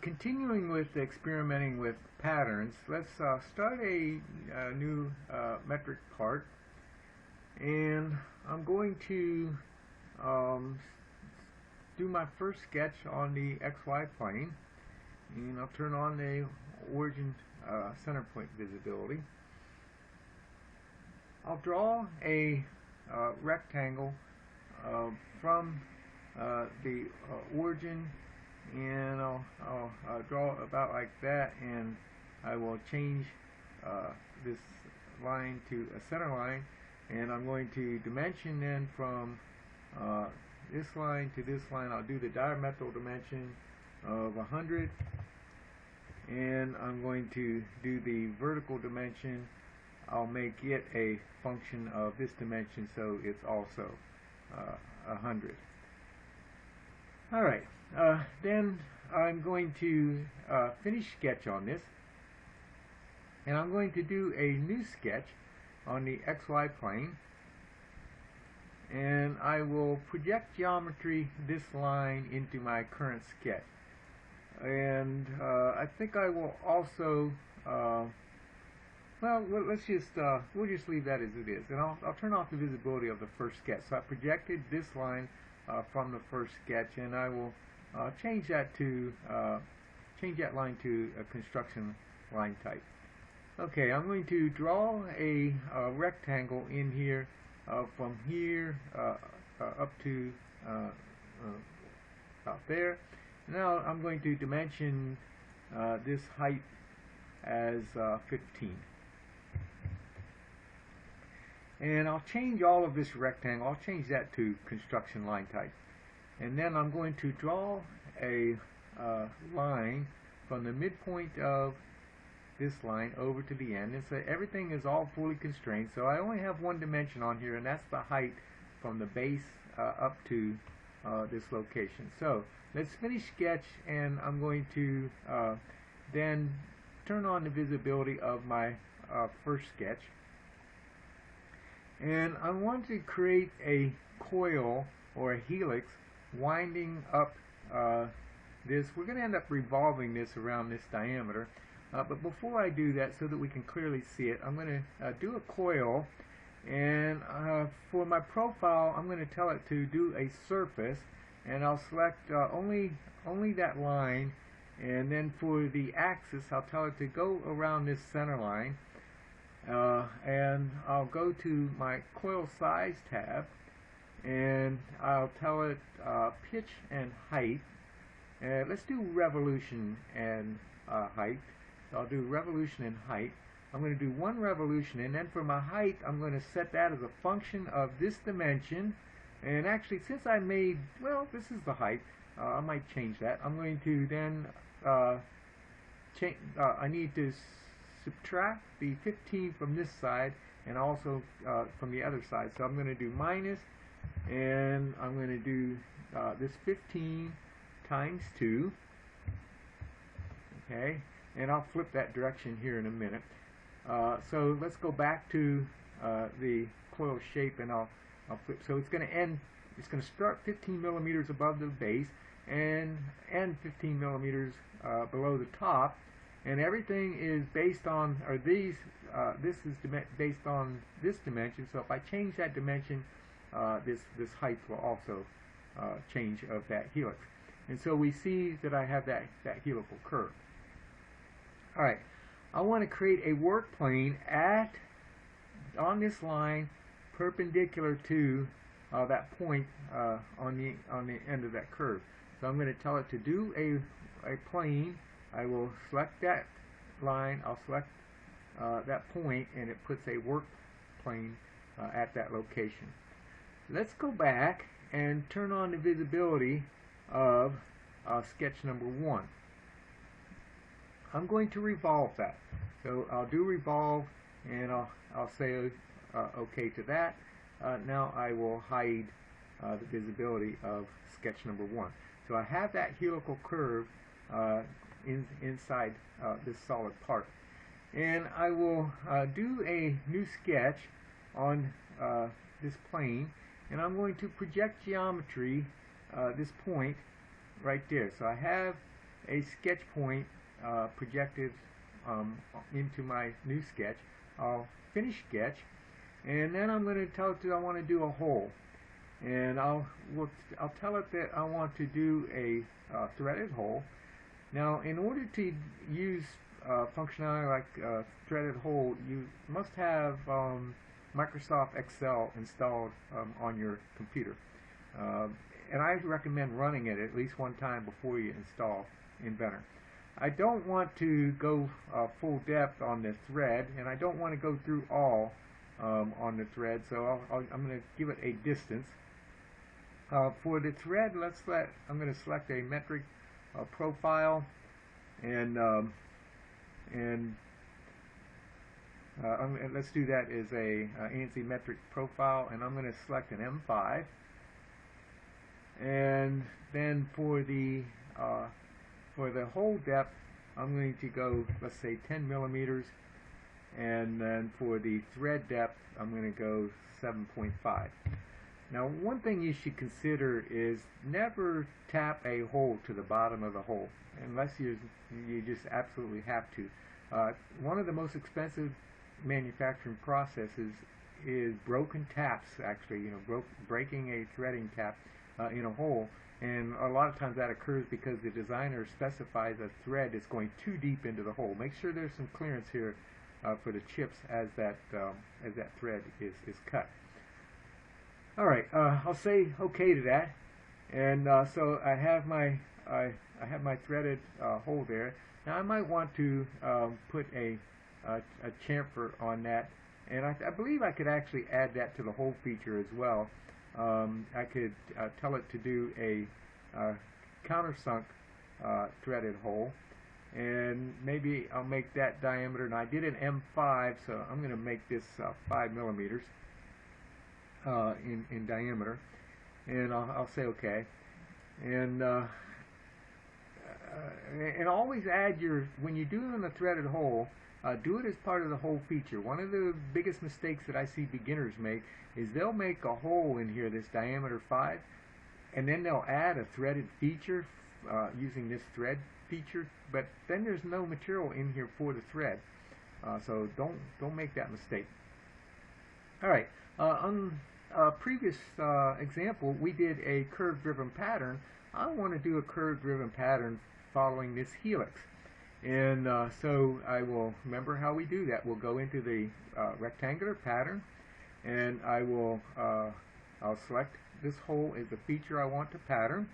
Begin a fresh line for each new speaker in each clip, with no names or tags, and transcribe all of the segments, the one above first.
Continuing with experimenting with patterns, let's start a new metric part, and I'm going to do my first sketch on the XY plane, and I'll turn on the origin center point visibility. I'll draw a rectangle from the origin, and I'll draw about like that, and I will change this line to a center line, and I'm going to dimension then from this line to this line. I'll do the diametral dimension of 100, and I'm going to do the vertical dimension. I'll make it a function of this dimension, so it's also 100. Alright, then I'm going to finish sketch on this, and I'm going to do a new sketch on the XY plane, and I will project geometry this line into my current sketch. And I think I will also well, we'll just leave that as it is, and I'll turn off the visibility of the first sketch. So I projected this line from the first sketch, and I will change that line to a construction line type. Okay, I'm going to draw a rectangle in here from here up to about there. Now I'm going to dimension this height as 15. And I'll change all of this rectangle. I'll change that to construction line type. And then I'm going to draw a line from the midpoint of this line over to the end. And so everything is all fully constrained. So I only have one dimension on here, and that's the height from the base up to this location. So let's finish sketch, and I'm going to then turn on the visibility of my first sketch. And I want to create a coil or a helix winding up this. We're going to end up revolving this around this diameter. But before I do that, so that we can clearly see it, I'm going to do a coil. And for my profile, I'm going to tell it to do a surface. And I'll select only that line. And then for the axis, I'll tell it to go around this center line. And I'll go to my coil size tab, and I'll tell it pitch and height. Let's do revolution and height. So I'll do revolution and height. I'm going to do one revolution, and then for my height, I'm going to set that as a function of this dimension. And actually, since I made, well, this is the height, I might change that. I'm going to then I need to subtract the 15 from this side, and also from the other side. So I'm going to do minus, and I'm going to do this 15 times 2. Okay, and I'll flip that direction here in a minute. So let's go back to the coil shape, and I'll flip. So it's going to end. It's going to start 15 millimeters above the base and end 15 millimeters below the top. And everything is based on, or this is based on this dimension. So if I change that dimension, this height will also change of that helix. And so we see that I have that helical curve. All right, I want to create a work plane on this line, perpendicular to that point on the end of that curve. So I'm going to tell it to do a plane. I will select that line, I'll select that point, and it puts a work plane at that location. Let's go back and turn on the visibility of sketch number 1. I'm going to revolve that. So I'll do revolve, and I'll say OK to that. Now I will hide the visibility of sketch number 1. So I have that helical curve inside this solid part, and I will do a new sketch on this plane, and I'm going to project geometry this point right there. So I have a sketch point projected into my new sketch. I'll finish sketch, and then I'm going to tell it that I want to do a hole, and I'll tell it that I want to do a threaded hole. Now, in order to use functionality like threaded hole, you must have Microsoft Excel installed on your computer, and I recommend running it at least one time before you install Inventor. I don't want to go full depth on the thread, and I don't want to go through all on the thread, so I'm going to give it a distance. For the thread, I'm going to select a metric profile, and let's do that as a ANSI metric profile, and I'm going to select an M5, and then for the hole depth, I'm going to go, let's say, 10 millimeters, and then for the thread depth, I'm going to go 7.5. Now, one thing you should consider is never tap a hole to the bottom of the hole unless you just absolutely have to. One of the most expensive manufacturing processes is broken taps. Actually, breaking a threading tap in a hole, and a lot of times that occurs because the designer specifies a thread that's going too deep into the hole. Make sure there's some clearance here for the chips as that thread is cut. All right, I'll say OK to that, and so I have my threaded hole there. Now I might want to put a chamfer on that, and I believe I could actually add that to the hole feature as well. I could tell it to do a countersunk threaded hole, and maybe I'll make that diameter. And I did an M5, so I'm going to make this 5 millimeters in diameter, and I'll say OK. And always add when you're doing a threaded hole, do it as part of the hole feature. One of the biggest mistakes that I see beginners make is they'll make a hole in here this diameter 5, and then they'll add a threaded feature using this thread feature, but then there's no material in here for the thread. So don't make that mistake. All right, on a previous example, we did a curve-driven pattern. I want to do a curve-driven pattern following this helix. And so I will remember how we do that. We'll go into the rectangular pattern, and I'll select this hole as the feature I want to pattern.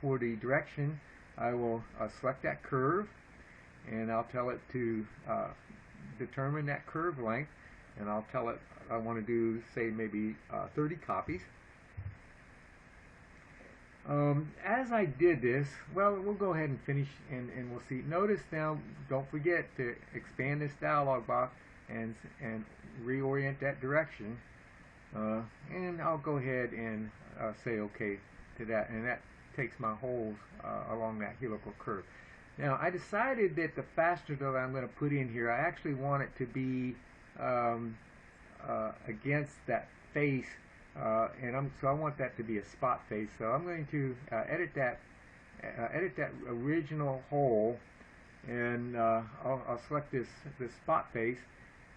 For the direction, I will select that curve, and I'll tell it to determine that curve length, and I'll tell it I want to do, say, maybe 30 copies. As I did this, well, we'll go ahead and finish, and we'll see. Notice now, don't forget to expand this dialog box and reorient that direction. And I'll go ahead and say OK to that, and that takes my holes along that helical curve. Now, I decided that the fastener that I'm going to put in here, I actually want it to be against that face. So I want that to be a spot face. So I'm going to edit that original hole, and I'll select this spot face,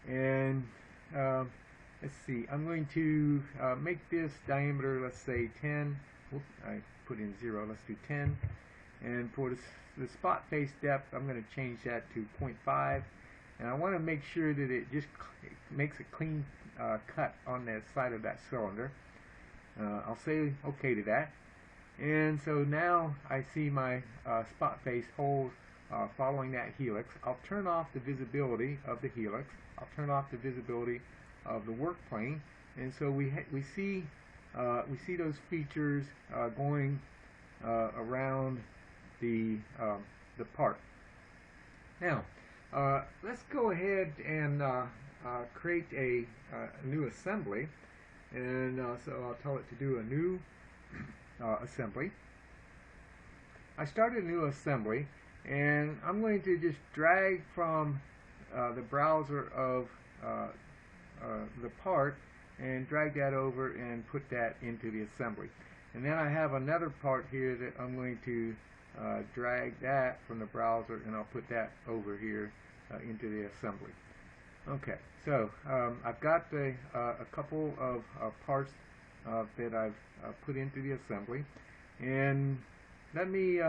and let's see. I'm going to make this diameter, let's say 10. Whoops, I put in 0. Let's do 10. And for the spot face depth, I'm going to change that to 0.5. And I want to make sure that it just makes a clean cut on the side of that cylinder. I'll say OK to that. And so now I see my spot face holes following that helix. I'll turn off the visibility of the helix. I'll turn off the visibility of the work plane. And so we see those features going around the part. Now, let's go ahead and create a new assembly, and so I'll tell it to do a new assembly. I started a new assembly, and I'm going to just drag from the browser of the part and drag that over and put that into the assembly. And then I have another part here that I'm going to drag that from the browser, and I'll put that over here into the assembly. Okay, so I've got a couple of parts that I've put into the assembly, and let me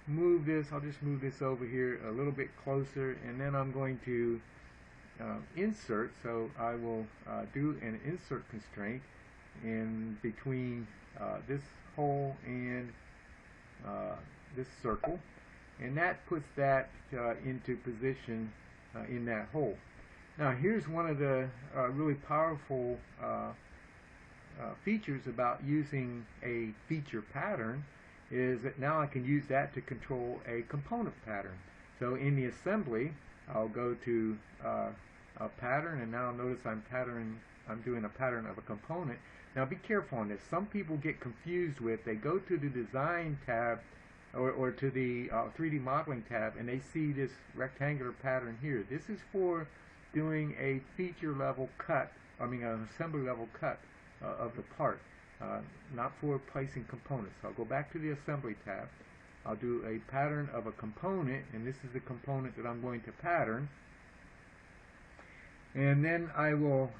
move this. I'll just move this over here a little bit closer, and then I'm going to insert. So I will do an insert constraint in between this hole and this circle, and that puts that into position in that hole. Now here's one of the really powerful features about using a feature pattern, is that now I can use that to control a component pattern. So in the assembly, I'll go to a pattern, and now notice I'm doing a pattern of a component. Now be careful on this. Some people get confused with, they go to the design tab or to the 3D modeling tab, and they see this rectangular pattern here. This is for doing a feature level cut, an assembly level cut of the part, not for placing components. So I'll go back to the assembly tab. I'll do a pattern of a component, and this is the component that I'm going to pattern. And then I will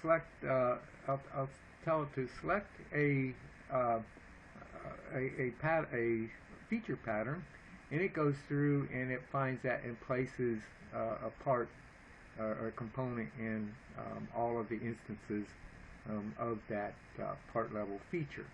select, I'll tell it to select a feature pattern, and it goes through and it finds that and places a part or a component in all of the instances of that part level feature.